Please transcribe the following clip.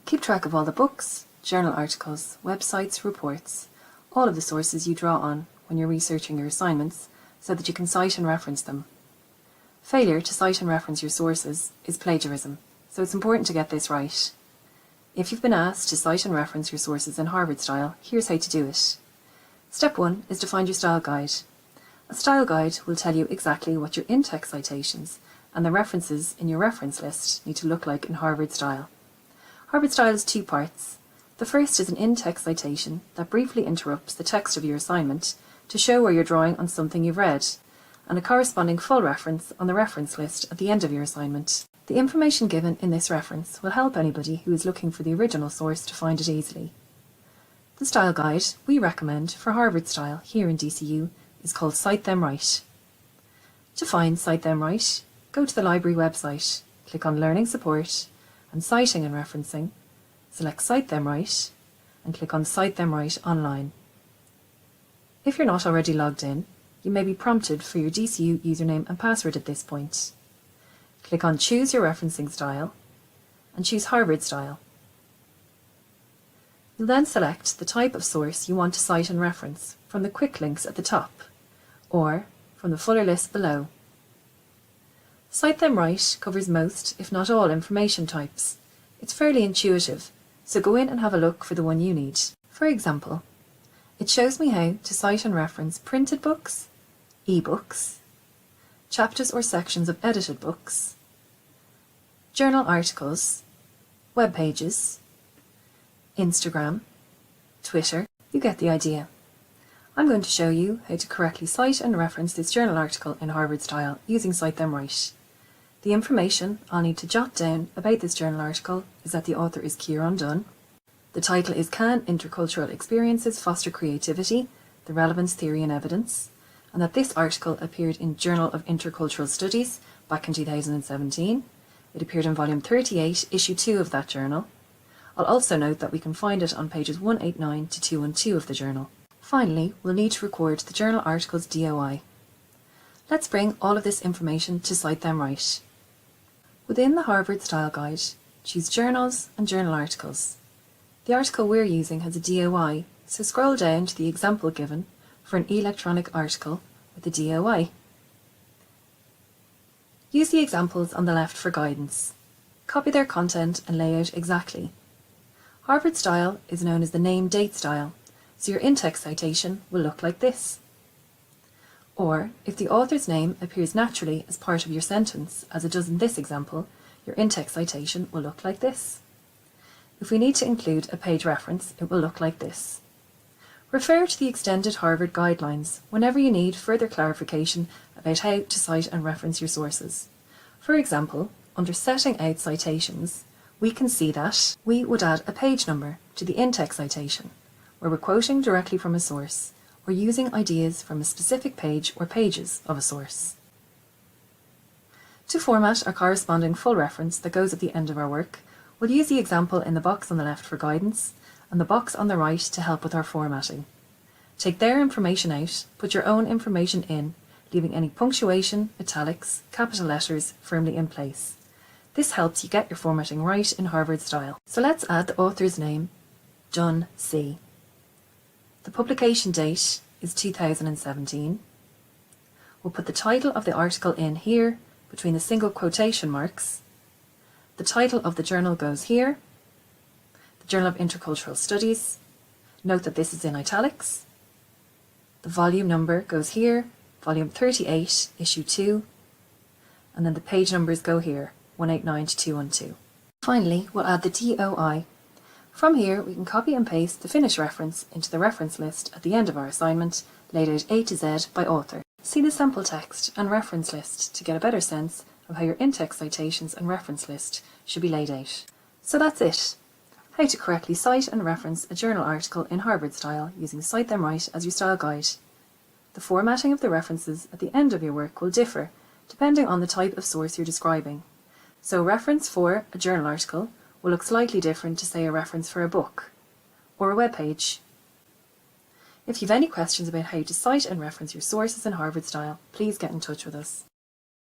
Keep track of all the books, journal articles, websites, reports, all of the sources you draw on when you're researching your assignments so that you can cite and reference them. Failure to cite and reference your sources is plagiarism, so it's important to get this right. If you've been asked to cite and reference your sources in Harvard style, here's how to do it. Step 1 is to find your style guide. A style guide will tell you exactly what your in-text citations and the references in your reference list need to look like in Harvard style. Harvard style is 2 parts. The first is an in-text citation that briefly interrupts the text of your assignment to show where you're drawing on something you've read, and a corresponding full reference on the reference list at the end of your assignment. The information given in this reference will help anybody who is looking for the original source to find it easily. The style guide we recommend for Harvard style here in DCU is called Cite Them Right. To find Cite Them Right, go to the library website, click on Learning Support and Citing and Referencing, select Cite Them Right and click on Cite Them Right online. If you're not already logged in, you may be prompted for your DCU username and password at this point. Click on Choose Your Referencing Style and choose Harvard Style. You'll then select the type of source you want to cite and reference from the quick links at the top, or from the fuller list below. Cite Them Right covers most, if not all, information types. It's fairly intuitive, so go in and have a look for the one you need. For example, it shows me how to cite and reference printed books, e-books, chapters or sections of edited books, journal articles, web pages, Instagram, Twitter. You get the idea. I'm going to show you how to correctly cite and reference this journal article in Harvard style using Cite Them Right. The information I'll need to jot down about this journal article is that the author is Kieran Dunn. The title is Can Intercultural Experiences Foster Creativity? The Relevance, Theory and Evidence, and that this article appeared in Journal of Intercultural Studies back in 2017. It appeared in volume 38, issue 2 of that journal. I'll also note that we can find it on pages 189 to 212 of the journal. Finally, we'll need to record the journal article's DOI. Let's bring all of this information to Cite Them Right. Within the Harvard Style Guide, choose Journals and Journal Articles. The article we're using has a DOI, so scroll down to the example given for an electronic article with a DOI. Use the examples on the left for guidance. Copy their content and layout exactly. Harvard style is known as the name-date style, so your in-text citation will look like this. Or, if the author's name appears naturally as part of your sentence, as it does in this example, your in-text citation will look like this. If we need to include a page reference, it will look like this. Refer to the extended Harvard guidelines whenever you need further clarification about how to cite and reference your sources. For example, under Setting Out Citations, we can see that we would add a page number to the in-text citation, where we're quoting directly from a source, or using ideas from a specific page or pages of a source. To format our corresponding full reference that goes at the end of our work, we'll use the example in the box on the left for guidance, and the box on the right to help with our formatting. Take their information out, put your own information in, leaving any punctuation, italics, capital letters firmly in place. This helps you get your formatting right in Harvard style. So let's add the author's name, Dunn C. The publication date is 2017. We'll put the title of the article in here between the single quotation marks. The title of the journal goes here. The Journal of Intercultural Studies. Note that this is in italics. The volume number goes here, volume 38, issue 2. And then the page numbers go here, 189 to 212. Finally, we'll add the DOI. From here, we can copy and paste the finished reference into the reference list at the end of our assignment, laid out A to Z by author. See the sample text and reference list to get a better sense of how your in-text citations and reference list should be laid out. So that's it. How to correctly cite and reference a journal article in Harvard style using Cite Them Right as your style guide. The formatting of the references at the end of your work will differ depending on the type of source you're describing. So a reference for a journal article will look slightly different to, say, a reference for a book or a web page. If you have any questions about how to cite and reference your sources in Harvard style, please get in touch with us.